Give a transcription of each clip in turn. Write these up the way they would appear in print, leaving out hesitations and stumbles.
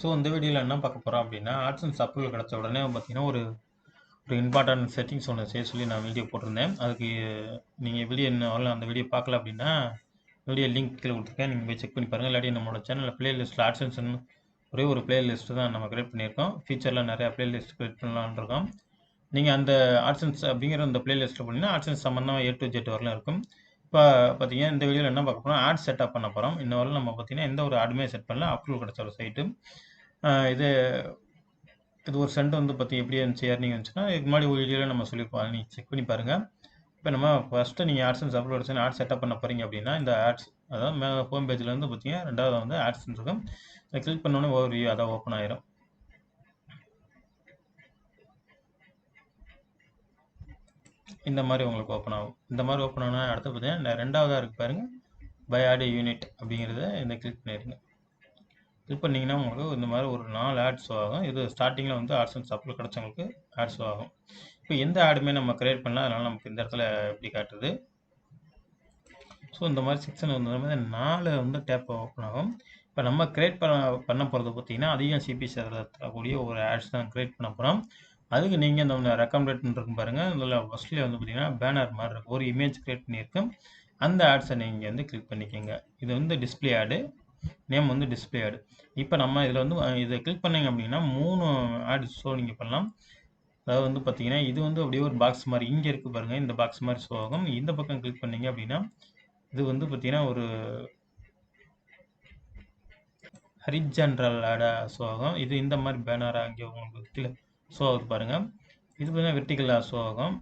So இந்த வீடியோவில் என்ன பார்க்க போகிறோம் அப்படின்னா AdSense அப்ரூவல் கிடச்ச உடனே பார்த்தீங்கன்னா ஒரு இம்பார்ட்டன்ட் செட்டிங்ஸ் ஒன்று செய்ய சொல்லி நான் வீடியோ போட்டிருந்தேன். அதுக்கு நீங்கள் வீடியோ இன்னும் அந்த வீடியோ பார்க்கல அப்படின்னா வீடியோ லிங்க் கீழே கொடுத்துருக்கேன், நீங்கள் போய் செக் பண்ணி பாருங்கள். இல்லாட்டி நம்மளோட சேனலில் பிளேலிஸ்ட்டில் AdSenseன்னு ஒரே ஒரு பிளேலிஸ்ட்டு தான் நம்ம கிரியேட் பண்ணியிருக்கோம். ஃபியூச்சரில் நிறையா பிளேலிஸ்ட் கிரியேட் பண்ணலான்னு இருக்கோம். நீங்கள் அந்த AdSense அப்படிங்கிற அந்த பிளேலிஸ்ட்டில் போனீங்கன்னா AdSense சம்மந்தமாக A to Z வரலாம் இருக்கும். இப்போ பார்த்தீங்கன்னா இந்த வீடியோவில் என்ன பார்க்க போகிறோம், ஆட் செட்டப் பண்ண போகிறோம். இன்ன வரலாம் நம்ம பார்த்தீங்கன்னா எந்த ஒரு ஆடுமே செட் பண்ணல, அப்ரூவல் கிடச்ச ஒரு சைட்டு. இது இது ஒரு சென்ட் வந்து பற்றி எப்படி இருந்துச்சு ஏர்னிங் இருந்துச்சுன்னா இதுக்கு முன்னாடி ஒரு வீடியோவில் நம்ம சொல்லியிருப்போம், நீங்கள் செக் பண்ணி பாருங்கள். இப்போ நம்ம ஃபஸ்ட்டு நீங்கள் AdSense அப்லோட் அடிச்சு ஆட் செட்டப் பண்ண போகிறீங்க அப்படின்னா இந்த ஆட்ஸ் அதாவது ஹோம் பேஜ்லேருந்து பார்த்தீங்கன்னா ரெண்டாவது வந்து AdSense இருக்கும். இதை கிளிக் பண்ணோன்னே ஓவர் வியூ அதான் ஓப்பன் ஆயிரும். இந்த மாதிரி உங்களுக்கு ஓப்பன் ஆகும். இந்த மாதிரி ஓப்பன் ஆனால் அடுத்து பார்த்தீங்கன்னா ரெண்டாவதாக இருக்கு பாருங்கள், பை ஆட் யூனிட் அப்படிங்கிறத இந்த கிளிக் பண்ணிடுங்க. கிளிக் பண்ணிங்கன்னா உங்களுக்கு இந்த மாதிரி ஒரு 4 ஆட்ஸ் ஆகும். இது ஸ்டார்டிங்கில் வந்து AdSense அப்லோட் கிடச்சவங்களுக்கு ஆட்ஸ் ஆகும். இப்போ எந்த ஆடுமே நம்ம கிரியேட் பண்ணலாம், அதனால் நமக்கு இந்த இடத்துல எப்படி காட்டுது. ஸோ இந்த மாதிரி செக்ஷன் வந்து 4 வந்து டேப் ஓப்பன் ஆகும். இப்போ நம்ம கிரியேட் பண்ண போகிறது பார்த்தீங்கன்னா அதிகம் சிபிசி தரக்கூடிய ஒரு ஆட்ஸ் தான் கிரியேட் பண்ண போகிறோம். அதுக்கு நீங்கள் இந்த ரெக்கமெண்டேட் இருக்கும் பாருங்கள், இதில் ஃபஸ்ட்லேயே வந்து பார்த்தீங்கன்னா பேனர் மாதிரி இருக்கும், ஒரு இமேஜ் கிரியேட் பண்ணியிருக்கேன். அந்த ஆட்ஸை நீங்கள் வந்து கிளிக் பண்ணிக்கோங்க. இது வந்து டிஸ்பிளே ஆடு, நேம் வந்து டிஸ்பிளே ஆடு. இப்போ நம்ம இதில் வந்து இதை கிளிக் பண்ணிங்க அப்படின்னா 3 ஆடு ஷோ நீங்கள் பண்ணலாம். அதாவது வந்து பார்த்தீங்கன்னா இது வந்து அப்படியே ஒரு பாக்ஸ் மாதிரி இங்கே இருக்குது பாருங்கள், இந்த பாக்ஸ் மாதிரி ஷோ ஆகும். இந்த பக்கம் கிளிக் பண்ணிங்க அப்படின்னா இது வந்து பார்த்தீங்கன்னா ஒரு ஹரிஜான்ட்ரல் ஆடாக ஷோ ஆகும். இது இந்த மாதிரி பேனராக இங்கே உங்களுக்கு கீழே ஷோ ஆகுது பாருங்கள். இது பார்த்தீங்கன்னா வெர்டிக்கலாக ஷோ ஆகும்,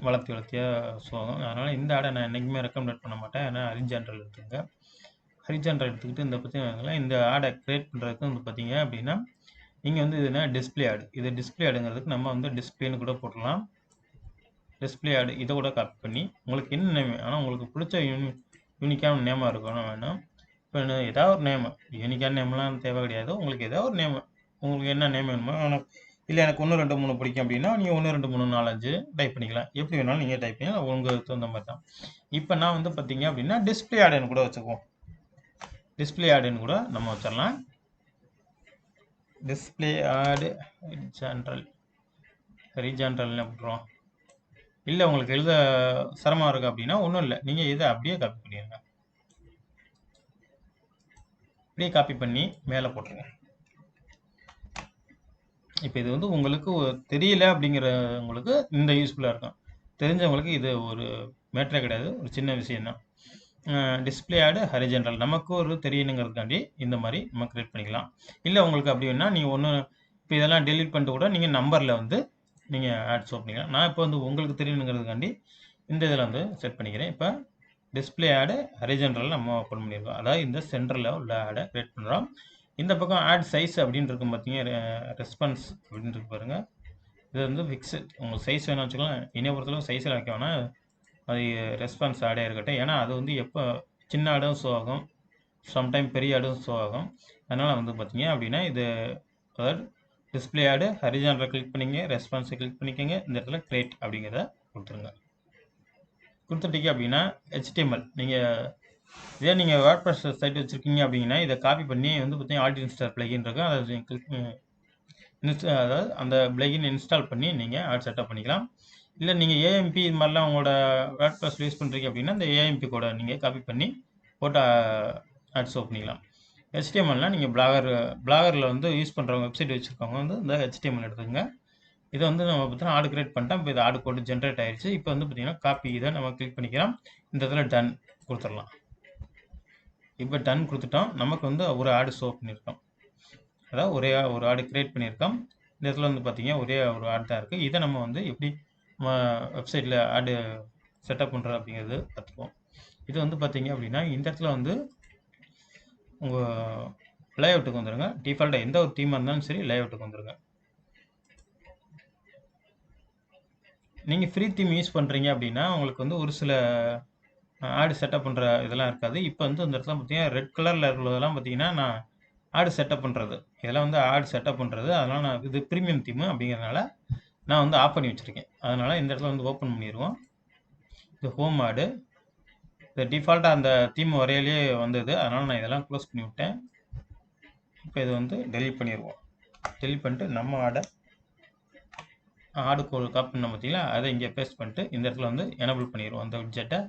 வளர்த்தியாக ஷோ ஆகும். அதனால் இந்த ஆடை நான் என்றைக்குமே ரெக்கமெண்ட் பண்ண மாட்டேன். ஏன்னா ஹரிஜான்ட்ரல் எடுத்துங்க. ஹரிஜான்ட்ரல் எடுத்துக்கிட்டு இந்த பார்த்தீங்கன்னா இந்த ஆடை கிரியேட் பண்ணுறதுக்கு வந்து பார்த்தீங்க அப்படின்னா நீங்கள் வந்து இதுனா டிஸ்பிளே ஆடு, இது டிஸ்பிளே ஆடுங்கிறதுக்கு நம்ம வந்து டிஸ்பிளேன்னு கூட போடலாம். டிஸ்பிளே ஆடு இதை கூட காப்பி பண்ணி உங்களுக்கு என்ன நேம், ஆனால் உங்களுக்கு பிடிச்ச யூனிக்கான நேமாக இருக்கணும் வேணும். இப்போ ஏதாவது ஒரு நேமு, யூனிக்கான நேம்லாம் தேவை கிடையாது. உங்களுக்கு ஏதாவது ஒரு நேமு, உங்களுக்கு என்ன நேம் வேணுமோ, இல்லை எனக்கு 1 2 3 பிடிக்கும் அப்படின்னா நீங்கள் 1 2 3 4 5 டைப் பண்ணிக்கலாம். எப்படி வேணாலும் நீங்கள் டைப் பண்ணி உங்களுக்கு தகுந்த மாதிரி தான். இப்போ நான் வந்து பார்த்தீங்க அப்படின்னா டிஸ்பிளே ஆடுன்னு கூட வச்சுக்குவோம். டிஸ்பிளே ஆடுன்னு கூட நம்ம வச்சிடலாம். டிஸ்பிளே ஆடு ஹரிஜான்ட்ரல்னு போட்டுருவோம். இல்லை உங்களுக்கு எழுத சிரமம் இருக்குது அப்படின்னா ஒன்றும் இல்லை, நீங்கள் இதை அப்படியே காப்பி பண்ணிடுங்க. அப்படியே காப்பி பண்ணி மேலே போட்டுருங்க. இப்போ இது வந்து உங்களுக்கு தெரியல அப்படிங்கிறவங்களுக்கு இந்த யூஸ்ஃபுல்லாக இருக்கும். தெரிஞ்சவங்களுக்கு இது ஒரு மேட்டரே கிடையாது, ஒரு சின்ன விஷயம்தான். டிஸ்பிளே ஆடு ஹரிஜான்ட்ரல் நமக்கு ஒரு தெரியணுங்கிறதுக்காண்டி இந்த மாதிரி நம்ம கிரியேட் பண்ணிக்கலாம். இல்லை உங்களுக்கு அப்படி வேணால் நீங்கள் ஒன்று இப்போ இதெல்லாம் டெலீட் பண்ணிட்டு கூட நீங்கள் நம்பரில் வந்து நீங்கள் ஆட் ஷோ பண்ணிக்கலாம். நான் இப்போ வந்து உங்களுக்கு தெரியணுங்கிறதுக்காண்டி இந்த இதில் வந்து செட் பண்ணிக்கிறேன். இப்போ டிஸ்பிளே ஆடு ஹரிஜான்ட்ரல் நம்ம ஓப்பன் பண்ணியிருக்கோம். அதாவது இந்த சென்டரில் உள்ள ஆடை கிரியேட் பண்ணுறோம். இந்த பக்கம் ஆட் சைஸ் அப்படின்னு இருக்கும் பார்த்தீங்க, ரெஸ்பான்ஸ் அப்படின்னு இருக்கு பாருங்கள். இது வந்து ஃபிக்ஸட், உங்களுக்கு சைஸ் வேணும் வச்சுக்கலாம். என்னை பொறுத்தளவு சைஸில் வைக்க வேணால், அது ரெஸ்பான்ஸ் ஆடே இருக்கட்டும். ஏன்னா அது வந்து எப்போ சின்ன ஆடும் ஷோ ஆகும், சம்டைம் பெரிய ஆடும் ஷோ ஆகும். அதனால் வந்து பார்த்தீங்க அப்படின்னா இது அதாவது டிஸ்பிளே ஆடு ஹரிஜான்ட்ரல் கிளிக் பண்ணிங்க, ரெஸ்பான்ஸை கிளிக் பண்ணிக்கோங்க. இந்த இடத்துல கிரியேட் அப்படிங்கிறத கொடுத்துருங்க. கொடுத்துட்டீங்க அப்படின்னா HTML நீங்கள் இதே நீங்கள் wordpress சைட் வச்சுருக்கீங்க அப்படின்னா இதை காப்பி பண்ணி வந்து பார்த்தீங்கன்னா ஆல்ட் இன்ஸ்டால் பிளகின் இருக்கும், அதை கிளிக் அதாவது அந்த பிளகின் இன்ஸ்டால் பண்ணி நீங்கள் ஆட் செட்டப் பண்ணிக்கலாம். இல்லை நீங்கள் AMP இது மாதிரிலாம் உங்களோட wordpress யூஸ் பண்ணுறீங்க அப்படின்னா இந்த AMP கூட நீங்கள் காப்பி பண்ணி போட்டு ஆட் ஷோ பண்ணிக்கலாம். HTMLனால் நீங்கள் பிளாகரில் வந்து யூஸ் பண்ணுறவங்க வெப்சைட் வச்சுருக்கவங்க வந்து இந்த HTML எடுத்துக்கங்க. இதை வந்து நம்ம பார்த்தீங்கன்னா ஆடு கிரியேட் பண்ணிட்டோம். இப்போ இது ஆடு கோடு ஜென்ரேட் ஆயிடுச்சு. இப்போ வந்து பார்த்தீங்கன்னா காப்பி இதை நம்ம கிளிக் பண்ணிக்கலாம். இந்த இடத்துல டன் கொடுத்துடலாம். இப்போ டன் கொடுத்துட்டோம். நமக்கு வந்து ஒரு ஆடு ஷோ பண்ணியிருக்கோம், அதாவது ஒரே ஒரு ஆடு கிரியேட் பண்ணியிருக்கோம். இந்த இடத்துல வந்து பார்த்தீங்கன்னா ஒரே ஒரு ஆடு தான் இருக்குது. இதை நம்ம வந்து எப்படி நம்ம வெப்சைட்டில் ஆடு செட்டப் பண்ணுறது அப்படிங்கிறது கற்றுக்குவோம். இது வந்து பார்த்தீங்க அப்படின்னா இந்த இடத்துல வந்து உங்கள் லேஅவுட்டுக்கு வந்துடுங்க. டிஃபால்ட்டாக எந்த ஒரு தீமாக இருந்தாலும் சரி லேஅவுட்டுக்கு வந்துடுங்க. நீங்கள் ஃப்ரீ தீம் யூஸ் பண்ணுறீங்க அப்படின்னா உங்களுக்கு வந்து ஒரு சில ஆடு செட்டப் பண்ணுற இதெல்லாம் இருக்காது. இப்போ வந்து இந்த இடத்துல பார்த்தீங்கன்னா ரெட் கலரில் இருக்கிறதெல்லாம் பார்த்தீங்கன்னா நான் ஆடு செட்டப் பண்ணுறது, இதெல்லாம் வந்து ஆடு செட்டப் பண்ணுறது. அதனால் நான் இது ப்ரீமியம் தீமு அப்படிங்கிறதுனால நான் வந்து ஆஃப் பண்ணி வச்சுருக்கேன். அதனால் இந்த இடத்துல வந்து ஓப்பன் பண்ணிடுவோம். இது ஹோம் ஆடு, இது டிஃபால்ட்டாக அந்த தீம் வரையிலேயே வந்தது, அதனால் நான் இதெல்லாம் க்ளோஸ் பண்ணி விட்டேன். இப்போ இது வந்து டெலீட் பண்ணிடுவோம். டெலீட் பண்ணிட்டு நம்ம ஆடுக்கு ஒரு காப்பி பண்ண பார்த்தீங்களா, அதை இங்கே பேஸ்ட் பண்ணிட்டு இந்த இடத்துல வந்து எனபிள் பண்ணிடுவோம். அந்த விட்ஜெட்டை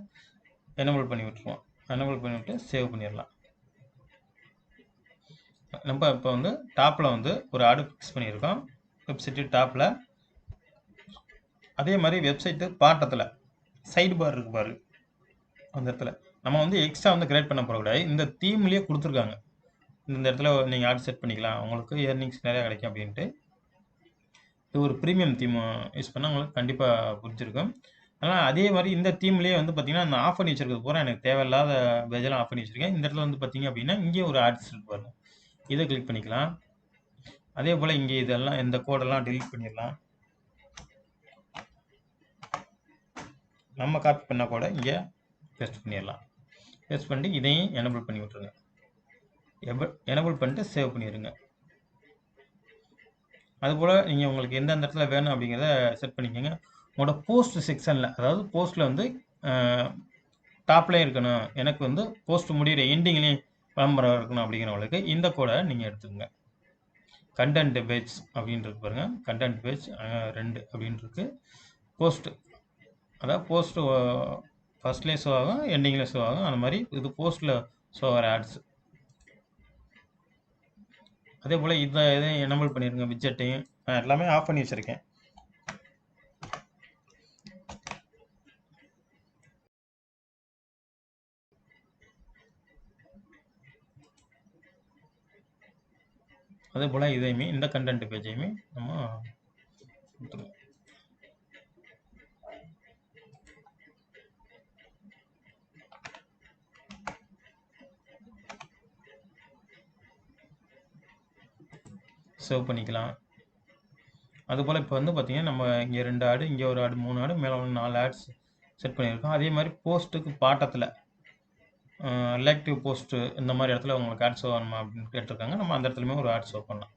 எனபிள் பண்ணி விட்டுருவோம். எனபிள் பண்ணிவிட்டு சேவ் பண்ணிடலாம். நம்ம இப்போ வந்து டாப்பில் வந்து ஒரு ஆடு ஃபிக்ஸ் பண்ணியிருக்கோம். வெப்சைட்டு டாப்பில். அதே மாதிரி வெப்சைட்டு பாட்டத்தில் சைடு பார் இருக்கு பாரு, அந்த இடத்துல நம்ம வந்து எக்ஸ்ட்ரா வந்து கிரியேட் பண்ண போகக்கூடாது. இந்த தீம்லேயே கொடுத்துருக்காங்க. இந்த இடத்துல நீங்கள் ஆட் செட் பண்ணிக்கலாம், உங்களுக்கு ஏர்னிங்ஸ் நிறையா கிடைக்கும் அப்படின்ட்டு. இது ஒரு ப்ரீமியம் தீம் யூஸ் பண்ணால் உங்களுக்கு கண்டிப்பாக புரிஞ்சிருக்கும். ஆனால் அதே மாதிரி இந்த தீம்லேயே வந்து பார்த்தீங்கன்னா, நான் ஆஃப் பண்ணி வச்சிருக்கிறது பூரா எனக்கு தேவையில்லாத பேஜெல்லாம் ஆஃப் பண்ணி வச்சிருக்கேன். இந்த இடத்துல வந்து பார்த்தீங்க அப்படின்னா, இங்கே ஒரு ஆட்ஸ் இருக்கு பாருங்க, இதை கிளிக் பண்ணிக்கலாம். அதே போல் இங்கே இதெல்லாம் இந்த கோடெல்லாம் டெலீட் பண்ணிடலாம். நம்ம காப்பி பண்ண கூட இங்கே பேஸ்ட் பண்ணிடலாம். பேஸ்ட் பண்ணிட்டு இதையும் எனபிள் பண்ணி விட்ருங்க. எனபிள் பண்ணிட்டு சேவ் பண்ணிடுங்க. அதுபோல் நீங்கள் உங்களுக்கு எந்தெந்த இடத்துல வேணும் அப்படிங்கிறத செட் பண்ணிக்கோங்க. உங்களோட போஸ்ட் செக்ஷனில், அதாவது போஸ்ட்டில் வந்து டாப்லேயே இருக்கணும், எனக்கு வந்து போஸ்ட் முடிகிற எண்டிங்லேயும் விளம்பரம் இருக்கணும் அப்படிங்கிறவங்களுக்கு இந்த கோடை நீங்கள் எடுத்துக்கோங்க. கண்டென்ட் பேஜ் அப்படின்றது பாருங்கள், கண்டென்ட் பேஜ் 2 அப்படின்ட்டு போஸ்ட்டு, அதாவது போஸ்ட்டு ஃபஸ்ட்லேயே ஷோ ஆகும், எண்டிங்கில் ஷோ ஆகும். அந்த மாதிரி இது போஸ்ட்டில் ஷோ ஆகிற ஆட்ஸ். அதே போல் இதையும் எனபிள் பண்ணிடுங்க. விட்ஜெட்டையும் நான் எல்லாமே ஆஃப் பண்ணி வச்சுருக்கேன். அதே போல் இதையுமே இந்த கண்டென்ட் பேஜையுமே நம்ம கொடுத்துருவோம். சேவ் பண்ணிக்கலாம். அதுபோல் இப்போ வந்து பார்த்தீங்கன்னா, நம்ம இங்கே 2 ஆடு, இங்கே ஒரு ஆடு, 3 ஆடு, மேலே 4 ஆட்ஸ் செட் பண்ணியிருக்கோம். அதே மாதிரி போஸ்ட்டுக்கு பாட்டத்தில் ரிலேட்டிவ் போஸ்ட்டு இந்த மாதிரி இடத்துல உங்களுக்கு ஆட் ஷோ ஆகணுமா அப்படின்னு கேட்டிருக்காங்க. நம்ம அந்த இடத்துலையுமே ஒரு ஆட் ஷோ பண்ணலாம்.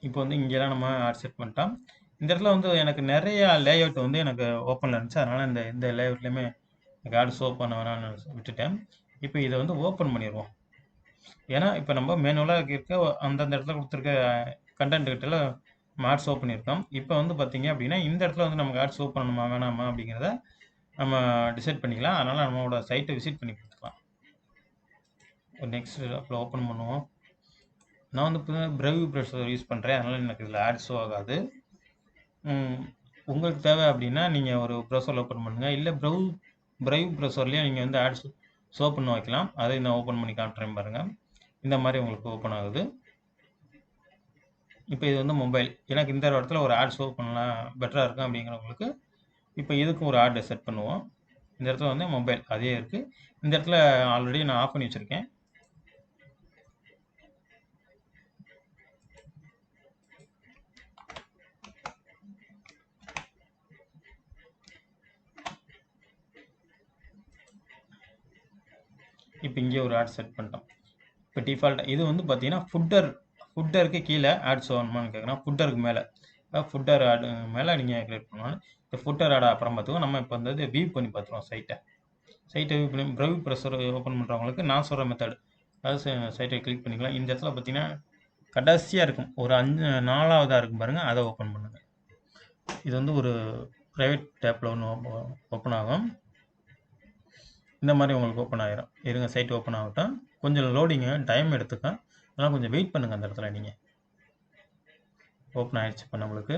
இப்போ வந்து இங்கெல்லாம் நம்ம ஆட் செட் பண்ணிட்டோம். இந்த இடத்துல வந்து எனக்கு நிறையா லேஅவுட் வந்து எனக்கு ஓப்பனில் இருந்துச்சு. அதனால் இந்த லேஅவுட்லேயுமே எனக்கு ஆட் ஷோ பண்ண வேணாம்னு விட்டுட்டேன். இப்போ இதை வந்து ஓப்பன் பண்ணிடுவோம். ஏன்னா இப்போ நம்ம மேனுவலாக இருக்க அந்தந்த இடத்துல கொடுத்துருக்க கண்டென்ட் கிட்டல நம்ம ஆட் ஷோ பண்ணியிருக்கோம். இப்போ வந்து பார்த்தீங்க அப்படின்னா, இந்த இடத்துல வந்து நமக்கு ஆட் ஷோ பண்ணணுமா வேணாமா அப்படிங்கிறத நம்ம டிசைட் பண்ணிக்கலாம். அதனால் நம்மளோட சைட்டை விசிட் பண்ணி கொடுத்துக்கலாம். நெக்ஸ்ட் அப்புறம் ஓப்பன் பண்ணுவோம். நான் வந்து இப்போ பிரவ் ப்ரௌசர் யூஸ் பண்ணுறேன், அதனால் எனக்கு இதில் ஆட் ஷோ ஆகாது. உங்களுக்கு தேவை அப்படின்னா நீங்கள் ஒரு ப்ரௌசரில் ஓப்பன் பண்ணுங்கள். இல்லை பிரவ் ப்ரௌசர்லேயே நீங்கள் வந்து ஆட் ஷோ பண்ண வைக்கலாம். அதை நான் ஓப்பன் பண்ணி காட்டுறேன் பாருங்கள். இந்த மாதிரி உங்களுக்கு ஓப்பன் ஆகுது. இப்போ இது வந்து மொபைல், எனக்கு இந்த இடத்துல ஒரு ஆட் ஷோ பண்ணலாம் பெட்டராக இருக்கும் அப்படிங்கிறவங்களுக்கு இப்போ இதுக்கும் ஒரு ஆட் செட் பண்ணுவோம். இந்த இடத்துல வந்து மொபைல் அதே இருக்குது. இந்த இடத்துல ஆல்ரெடி நான் ஆஃப் பண்ணி வச்சுருக்கேன். இப்போ இங்கே ஒரு ஆட் செட் பண்ணிட்டோம். இப்போ டிஃபால்ட் இது வந்து பார்த்தீங்கன்னா ஃபுட்டருக்கு கீழே ஆட் ஷோ ஆகணுமான்னு கேட்குறேன். ஃபுட்டருக்கு மேலே, ஃபுட்டர் ஆடு மேலே நீங்கள் கிரியேட் பண்ணணும். இப்போ ஃபுட்டர் ஆடை அப்புறம் பார்த்துக்கோ. நம்ம இப்போ வந்து வியூ பண்ணி பார்த்துருவோம் சைட்டை வியூ பண்ணி பிரவ் ப்ரௌசர் ஓப்பன் பண்ணுறவங்களுக்கு நான் சொல்கிற மெத்தட், அதாவது சைட்டை கிளிக் பண்ணிக்கலாம். இந்த இடத்துல பார்த்தீங்கன்னா கடைசியாக இருக்கும், ஒரு 4ஆவதாக இருக்கும் பாருங்கள், அதை ஓப்பன் பண்ணுங்கள். இது வந்து ஒரு ப்ரைவேட் டேப்பில் ஒன்று ஓப்பன் ஆகும். இந்த மாதிரி உங்களுக்கு ஓப்பன் ஆகிரும். இருங்க, சைட் ஓப்பன் ஆகட்டும். கொஞ்சம் லோடிங்கு டைம் எடுத்துக்கும், அதனால் கொஞ்சம் வெயிட் பண்ணுங்கள். அந்த இடத்துல நீங்கள் ஓப்பன் ஆகிடுச்சு. இப்போ உங்களுக்கு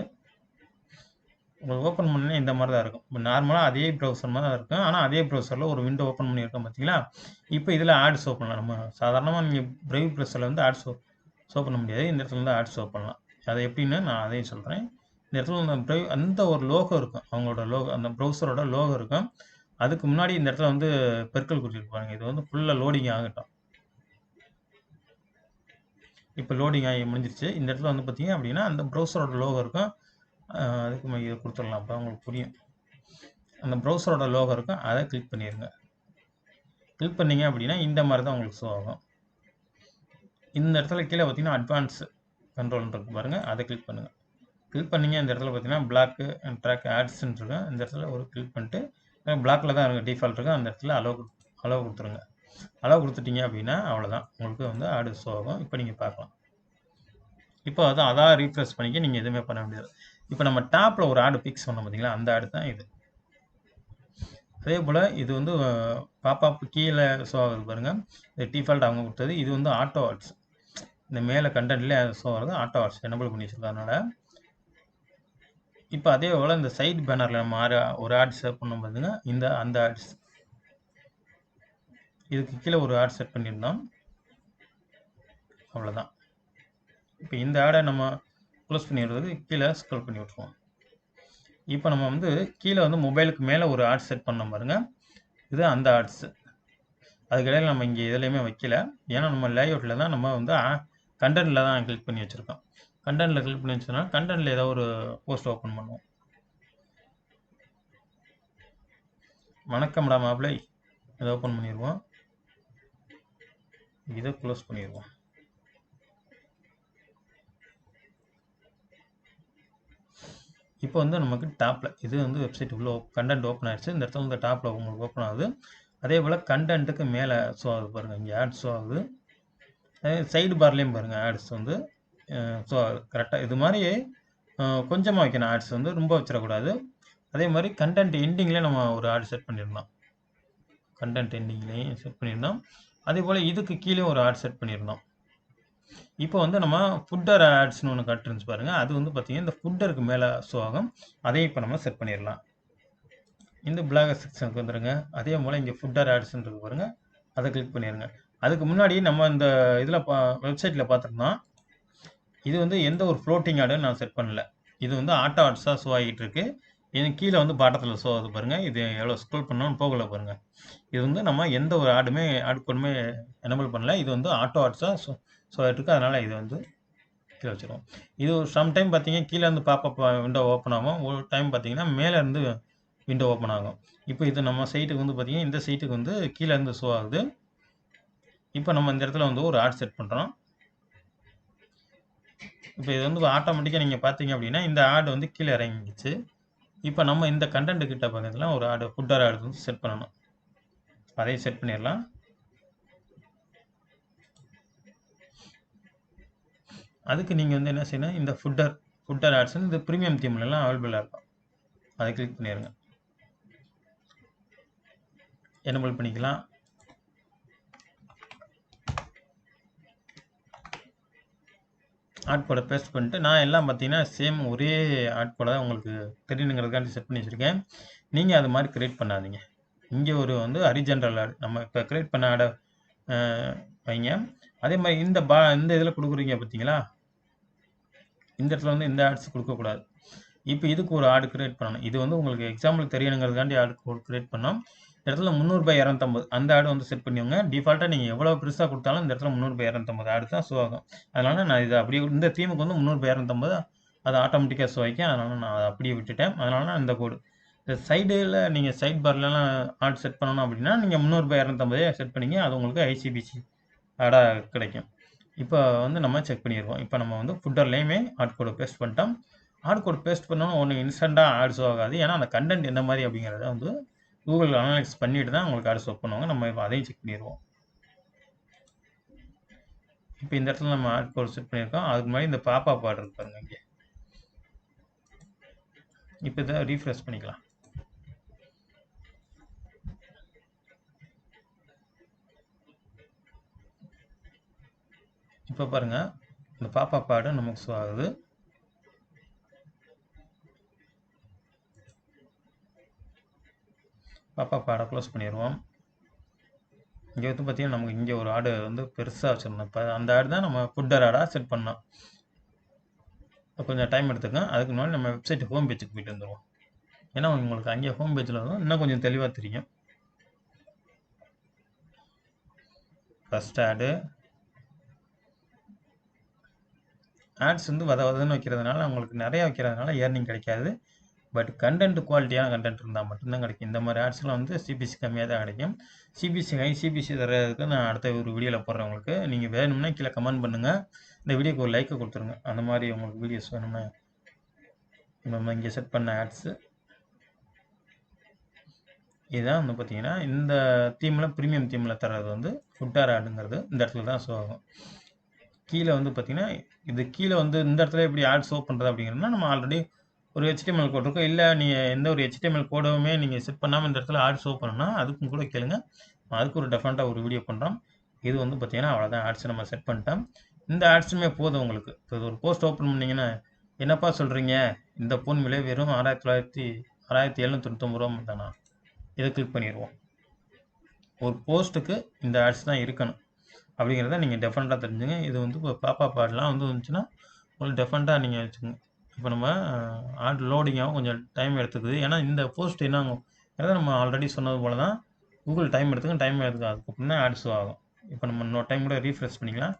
ஓப்பன் பண்ணே இந்த மாதிரி தான் இருக்கும். இப்போ நார்மலாக அதே ப்ரௌசர் மாதிரி தான் இருக்கும். ஆனால் அதே ப்ரௌசரில் ஒரு விண்டோ ஓப்பன் பண்ணியிருக்கோம் பார்த்தீங்களா. இப்போ இதில் ஆட் ஷோ பண்ணலாம். நம்ம சாதாரணமாக நீங்கள் பிரவ் ப்ரௌசரில் வந்து ஆட் ஷோ பண்ண முடியாது. இந்த இடத்துல வந்து ஆட் ஷோ பண்ணலாம். அதை எப்படின்னு நான் அதையும் சொல்கிறேன். இந்த இடத்துல அந்த அந்த ஒரு லோகோ இருக்கும், அவங்களோட லோகோ, அந்த ப்ரௌசரோட லோகோ இருக்கும். அதுக்கு முன்னாடி இந்த இடத்துல வந்து பெருக்கல் குறிச்சிருப்பாங்க. இது வந்து ஃபுல்லாக லோடிங் ஆகட்டும். இப்போ லோடிங் ஆகி முடிஞ்சிருச்சு. இந்த இடத்துல வந்து பார்த்தீங்க அப்படின்னா அந்த ப்ரௌசரோட லோகோ இருக்கும். அதுக்கு நம்ம இதை கொடுத்துடலாம், அப்போ உங்களுக்கு புரியும். அந்த ப்ரௌசரோட லோகோ இருக்கும், அதை கிளிக் பண்ணிடுங்க. கிளிக் பண்ணிங்க அப்படின்னா இந்த மாதிரி தான் உங்களுக்கு ஷோ ஆகும். இந்த இடத்துல கீழே பார்த்தீங்கன்னா கண்ட்ரோல்னு இருக்கு பாருங்கள், அதை கிளிக் பண்ணுங்கள். கிளிக் பண்ணிங்க இந்த இடத்துல பார்த்தீங்கன்னா பிளாக்கு ட்ராக் ஆட்ஸ்ன்னு இருக்கும். இந்த இடத்துல ஒரு கிளிக் பண்ணிட்டு பிளாக்கில் தான் இருக்குது டிஃபால்ட் இருக்குது, அந்த இடத்துல அலோவ் கொடுத்துருங்க. அலோவ் கொடுத்துட்டீங்க அப்படின்னா அவ்வளோதான், உங்களுக்கு வந்து ஆடு ஷோ ஆகும். இப்போ நீங்கள் பார்க்கலாம். இப்போ அதான் ரீஃப்ரெஷ் பண்ணிக்க, நீங்கள் எதுவுமே பண்ண முடியாது. இப்போ நம்ம டாப்பில் ஒரு ஆடு பிக்ஸ் பண்ணோம் பார்த்தீங்களா, அந்த ஆடு தான் இது. அதே போல் இது வந்து பாப்பாப்பு கீழே ஷோ ஆகுது பாருங்கள், இது டிஃபால்ட் அவங்க கொடுத்தது. இது வந்து ஆட்டோ ஆட்ஸ், இந்த மேலே கண்டென்ட்லேயே ஷோ ஆகுது, ஆட்டோ ஆட்ஸ் எனபிள் பண்ணி வச்சுருக்கறதுனால. இப்போ அதே போல் இந்த சைடு பேனரில் நம்ம ஒரு ஆட் செட் பண்ணோம் பார்த்தீங்கன்னா, அந்த ஆட்ஸ் இதுக்கு கீழே ஒரு ஆட் செட் பண்ணியிருந்தோம், அவ்வளோதான். இப்போ இந்த ஆடை நம்ம க்ளோஸ் பண்ணிடுறதுக்கு கீழே ஸ்க்ரோல் பண்ணி விட்ருவோம். இப்போ நம்ம வந்து கீழே வந்து மொபைலுக்கு மேலே ஒரு ஆட் செட் பண்ணோம் பாருங்கள், இது அந்த ஆட்ஸு. அதுக்கிடையில் நம்ம இங்கே எதுலேயுமே வைக்கல, ஏன்னா நம்ம லேஅவுட்டில் தான் நம்ம வந்து கண்டென்ட்டில் தான் கிளிக் பண்ணி வச்சுருக்கோம். கண்டென்ட்டில் கிளிக் பண்ணி வச்சோன்னா கண்டென்ட்டில் ஏதோ ஒரு போஸ்ட் ஓப்பன் பண்ணுவோம். வணக்கம்டா மாப்பிளை, இதை ஓப்பன் பண்ணிடுவோம், இதை க்ளோஸ் பண்ணிடுவோம். இப்போ வந்து நமக்கு டாப்பில் இது வந்து வெப்சைட் உள்ள கண்டென்ட் ஓப்பன் ஆகிடுச்சு. இந்த இடத்துல வந்து டாப்பில் உங்களுக்கு ஓப்பன் ஆகுது. அதே போல் கண்டென்ட்டுக்கு மேலே ஷோ ஆகுது பாருங்கள், இங்கே ஆட்ஸ் ஷோ ஆகுது. சைடு பார்லேயும் பாருங்கள் ஆட்ஸ் வந்து ஷோ ஆகுது. கரெக்டாக இது மாதிரி கொஞ்சமாக வைக்கணும் ஆட்ஸ், வந்து ரொம்ப வச்சிடக்கூடாது. அதே மாதிரி கண்டென்ட் எண்டிங்லேயே நம்ம ஒரு ஆட் செட் பண்ணியிருந்தோம், கண்டென்ட் எண்டிங்லேயும் செட் பண்ணியிருந்தோம். அதே போல் இதுக்கு கீழே ஒரு ஆட் செட் பண்ணியிருந்தோம். இப்போ வந்து நம்ம ஃபுட்டர் ஆட்ஸ்னு ஒன்று கட்டுருந்துச்சு பாருங்கள், அது வந்து பார்த்தீங்கன்னா இந்த ஃபுட்டருக்கு மேலே ஷோ ஆகும். அதையும் இப்போ நம்ம செட் பண்ணிடலாம். இந்த பிளாகர் செக்ஷனுக்கு வந்துடுங்க. அதே போல் இங்கே ஃபுட்டர் ஆட்ஸ்ன்னு இருக்கு பாருங்கள், அதை கிளிக் பண்ணிடுங்க. அதுக்கு முன்னாடி நம்ம இந்த இதில் வெப்சைட்டில் பார்த்துருந்தோம், இது வந்து எந்த ஒரு ஃப்ளோட்டிங் ஆடும் நான் செட் பண்ணல. இது வந்து ஆட்டோ ஆட்ஸாக ஷோ ஆகிட்டு இருக்கு. இது கீழே வந்து பாட்டத்தில் ஷோ ஆகுது பாருங்கள், இது எவ்வளோ ஸ்க்ரோல் பண்ணோன்னு போகல பாருங்கள். இது வந்து நம்ம எந்த ஒரு ஆட் கோடுமே எனபிள் பண்ணல, இது வந்து ஆட்டோ ஆட்ஸாக ஷோ ஆகிட்டு இருக்கு. அதனால் இது வந்து கீழே வச்சுருவோம். இது சம் டைம் பார்த்தீங்கன்னா கீழே இருந்து பாப்பப் விண்டோ ஓப்பன் ஆகும், ஒரு டைம் பார்த்தீங்கன்னா மேலே இருந்து விண்டோ ஓப்பன் ஆகும். இப்போ இது நம்ம சைட்டுக்கு வந்து பார்த்தீங்கன்னா இந்த சைட்டுக்கு வந்து கீழே இருந்து ஷோ ஆகுது. இப்போ நம்ம இந்த இடத்துல வந்து ஒரு ஆட் செட் பண்ணுறோம். இப்போ இது வந்து ஆட்டோமேட்டிக்காக நீங்கள் பார்த்தீங்க அப்படின்னா இந்த ஆடு வந்து கீழே இறங்கிச்சு. இப்போ நம்ம இந்த கண்டென்ட் கிட்ட பார்த்தீங்கன்னா ஒரு ஆடு ஃபுட்டர் ஆடு வந்து செட் பண்ணணும், அதையும் செட் பண்ணிடலாம். அதுக்கு நீங்கள் வந்து என்ன செய்யணும், இந்த ஃபுட்டர் ஆட்ஸ் இந்த ப்ரீமியம் தீம்லலாம் அவைலபிளாக இருக்கும், அதை கிளிக் பண்ணிடுங்க, எனபிள் பண்ணிக்கலாம். ஆட் கோடை பேஸ்ட் பண்ணிட்டு நான் எல்லாம் பார்த்தீங்கன்னா சேம் ஒரே ஆட் கோடை தான் உங்களுக்கு தெரியணுங்கிறதுக்காண்டி செட் பண்ணி வச்சுருக்கேன். நீங்கள் அது மாதிரி க்ரியேட் பண்ணாதீங்க. இங்கே ஒரு வந்து ஹரிஜென்ரல் ஆட் நம்ம இப்போ க்ரியேட் பண்ண ஆடை வைங்க. அதே மாதிரி இந்த இதில் கொடுக்குறீங்க பார்த்தீங்களா, இந்த இடத்துல வந்து இந்த ஆட்ஸ் கொடுக்கக்கூடாது. இப்போ இதுக்கு ஒரு ஆடு க்ரியேட் பண்ணணும். இது வந்து உங்களுக்கு எக்ஸாம்பிள் தெரியணுங்கிறதுக்காண்டி ஆடு கோட் க்ரியேட் பண்ணோம். இந்த இடத்துல 300/250 அந்த ஆடு வந்து செட் பண்ணிக்கோங்க. டிஃபால்ட்டாக நீங்கள் எவ்வளோ பெருசாக கொடுத்தாலும் இந்த இடத்துல 300/250 ஆடு தான் ஷோ ஆகும். அதனால் நான் இதை அப்படியே இந்த தீமுக்கு வந்து 300/250 அது ஆட்டோமேட்டிக்காக ஷோ ஆகிக்கும். அதனால் நான் அதை அப்படியே விட்டுட்டேன். அதனால நான் இந்த கோடு இந்த சைடில் நீங்கள் சைட் பார்லலாம் ஆட் செட் பண்ணணும் அப்படின்னா நீங்கள் 300/250 செட் பண்ணிங்க, அது உங்களுக்கு ஐசிபிசி ஆடாக கிடைக்கும். இப்போ வந்து நம்ம செக் பண்ணிடுவோம். இப்போ நம்ம வந்து ஃபுட்டர்லேயுமே ஆட் கோடை பேஸ்ட் பண்ணிட்டோம். ஆட் கோட் பேஸ்ட் பண்ணோன்னு ஒன்று இன்ஸ்டண்ட்டாக ஆட் ஷோ ஆகாது, ஏன்னா அந்த கண்டென்ட் எந்த மாதிரி அப்படிங்கிறத வந்து கூகுள் அனலைஸ் பண்ணிட்டு தான் உங்களுக்கு ஆட் ஷோ பண்ணுவாங்க. நம்ம இப்போ அதையும் செக் பண்ணிடுவோம். இப்போ இந்த இடத்துல நம்ம ஆட் கோட் செட் பண்ணியிருக்கோம். அதுக்கு முன்னாடி இந்த பாப்பப் ஆட் இருக்கு பாருங்க இங்கே. இப்போ இதை ரீஃப்ரெஷ் பண்ணிக்கலாம். இப்போ பாருங்கள் இந்த பாப்பப் ஆடு நமக்கு ஷோ ஆகுது. பாப்பப் ஆடை க்ளோஸ் பண்ணிடுவோம். இங்கே வந்து பார்த்தீங்கன்னா நமக்கு இங்கே ஒரு ஆடு வந்து பெருசாக வச்சுருந்தோம். இப்போ அந்த ஆடு தான் நம்ம ஃபுட்டர் ஆடாக செட் பண்ணோம். கொஞ்சம் டைம் எடுத்துக்கோங்க. அதுக்கு முன்னாடி நம்ம வெப்சைட் ஹோம் பேஜுக்கு போயிட்டு வந்துடுவோம், ஏன்னா உங்களுக்கு அங்கே ஹோம் பேஜில் தான் இன்னும் கொஞ்சம் தெளிவாக தெரியும். ஃபஸ்ட் ஆட்ஸ் வந்து வதன்னு வைக்கிறதுனால உங்களுக்கு நிறையா வைக்கிறதுனால ஏர்னிங் கிடைக்காது. பட் கண்டென்ட் குவாலிட்டியான கண்டென்ட் இருந்தால் மட்டும்தான் கிடைக்கும். இந்த மாதிரி ஆட்ஸ்லாம் வந்து சிபிசி கம்மியாக தான் கிடைக்கும். சிபிசி ஹை சிபிசி தர்றதுக்கு நான் அடுத்த ஒரு வீடியோவில் போடுறேன் உங்களுக்கு. நீங்கள் வேணும்னா கீழே கமெண்ட் பண்ணுங்கள். இந்த வீடியோக்கு ஒரு லைக்கை கொடுத்துருங்க. அந்த மாதிரி உங்களுக்கு வீடியோஸ் வேணும்னா நம்ம இங்கே செட் பண்ண ஆட்ஸு இதுதான் வந்து பார்த்தீங்கன்னா இந்த தீமில் ப்ரீமியம் தீமில் தர்றது வந்து ஃபுட்டார் ஆடுங்கிறது இந்த இடத்துல தான் ஷோ ஆகும். கீழே வந்து பார்த்தீங்கன்னா இது கீழே வந்து இந்த இடத்துல எப்படி ஆட் ஷோ பண்ணுறது அப்படிங்கிறதுனா நம்ம ஆல்ரெடி ஒரு ஹெச்டிஎம்எல் கோட் இருக்கும். இல்லை நீங்கள் எந்த ஒரு ஹெச்டிஎம்எல் கோடவுமே நீங்கள் செட் பண்ணாமல் இந்த இடத்துல ஆட் ஷோ பண்ணணும்னா அதுக்கும் கூட கேளுங்க. அதுக்கு ஒரு டெஃபரெண்ட்டாக ஒரு வீடியோ பண்ணுறோம். இது வந்து பார்த்தீங்கன்னா அவ்வளோதான் ஆட்ஸ் நம்ம செட் பண்ணிட்டோம். இந்த ஆட்ஸுமே போதும் உங்களுக்கு. இப்போ ஒரு போஸ்ட் ஓப்பன் பண்ணிங்கன்னா என்னப்பா சொல்கிறீங்க, இந்த ஃபோன் விலை வெறும் 6,799 ரூபா தானா, இதை கிளிக் பண்ணிடுவோம். ஒரு போஸ்ட்டுக்கு இந்த ஆட்ஸ் தான் இருக்கணும் அப்படிங்கிறத நீங்கள் டெஃபரெண்ட்டாக தெரிஞ்சுங்க. இது வந்து இப்போ பாப்பா பாடலாம் வந்து வந்துச்சுன்னா உங்களுக்கு டெஃபரெண்ட்டாக நீங்கள் வச்சுக்கோங்க. இப்போ நம்ம ஆட் லோடிங்காகவும் கொஞ்சம் டைம் எடுத்துக்குது. ஏன்னா இந்த போஸ்ட் என்ன ஆகும், நம்ம ஆல்ரெடி சொன்னது போல் தான் கூகுள் டைம் எடுத்துக்கும். டைம் எடுத்துக்கும் அதுக்கப்புறம் தான் ஆட்ஸ் ஆகும். இப்போ நம்ம இன்னொரு டைம் கூட ரீஃப்ரெஷ் பண்ணிக்கலாம்.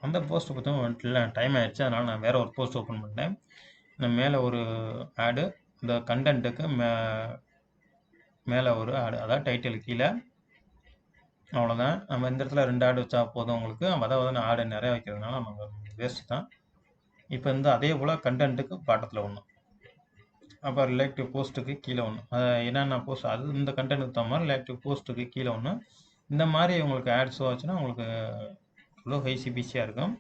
அந்த போஸ்ட் பார்த்தோம் டைம் ஆயிடுச்சு, அதனால் நான் வேறு ஒரு போஸ்ட் ஓப்பன் பண்ணிட்டேன். நான் மேலே ஒரு ஆடு, இந்த கண்டென்ட்டுக்கு மேலே ஒரு ஆடு, அதாவது டைட்டில் கீழே. அவ்வளோதான். நம்ம இந்த இடத்துல 2 ஆடு வச்சா போதும் உங்களுக்கு. அதாவது ஆடு நிறைய வைக்கிறதுனால நம்ம வேஸ்ட் தான். இப்போ வந்து அதே போல் கண்டென்ட்டுக்கு பாட்டத்தில் ஒன்று, அப்போ ரிலேட்டிவ் போஸ்ட்டுக்கு கீழே ஒன்று, என்னென்ன போஸ்ட் அது இந்த கண்டென்ட்டுக்கு தகுந்த மாதிரி ரிலேட்டிவ் போஸ்ட்டுக்கு கீழே ஒன்று. இந்த மாதிரி உங்களுக்கு ஆட்ஸ் ஆச்சுன்னா உங்களுக்கு இவ்வளோ ஹை சிபிசியாக இருக்கும்.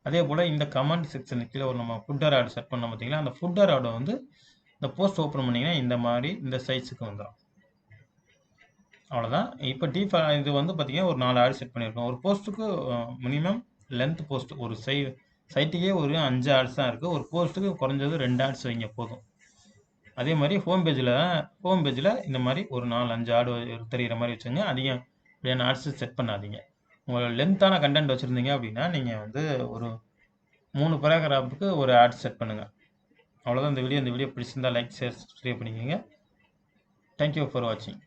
அதே போல் இந்த கமெண்ட் செக்ஷனுக்கு கீழே ஒரு நம்ம ஃபுட்டர் ஆடு செட் பண்ணோம் பார்த்தீங்களா, அந்த ஃபுட்டர் ஆடை வந்து இந்த போஸ்ட் ஓப்பன் பண்ணிங்கன்னா இந்த மாதிரி இந்த சைஸுக்கு வந்துடும். அவ்வளோதான். இப்போ இது வந்து பார்த்தீங்கன்னா ஒரு 4 ஆடு செட் பண்ணியிருக்கோம். ஒரு போஸ்ட்டுக்கு மினிமம் லென்த் போஸ்ட் ஒரு சைட்டுக்கே ஒரு 5 ஆட்ஸ் தான் இருக்குது. ஒரு போஸ்ட்டுக்கு குறைஞ்சது 2 ஆட்ஸ் வைங்க போதும். அதே மாதிரி ஹோம் பேஜில் இந்த மாதிரி ஒரு 4-5 ஆடு தெரிகிற மாதிரி வச்சுங்க. அதிகம் ஆட்ஸ் செட் பண்ணாதீங்க. உங்களோட லென்த்தான கண்டென்ட் வச்சுருந்தீங்க அப்படின்னா நீங்கள் வந்து ஒரு 3 பேராகிராஃபுக்கு ஒரு ஆட் செட் பண்ணுங்கள். அவ்வளோதான் இந்த வீடியோ பிடிச்சிருந்தா லைக், ஷேர், சப்ஸ்கிரைப் பண்ணிக்கோங்க. தேங்க்யூ ஃபார் வாட்சிங்.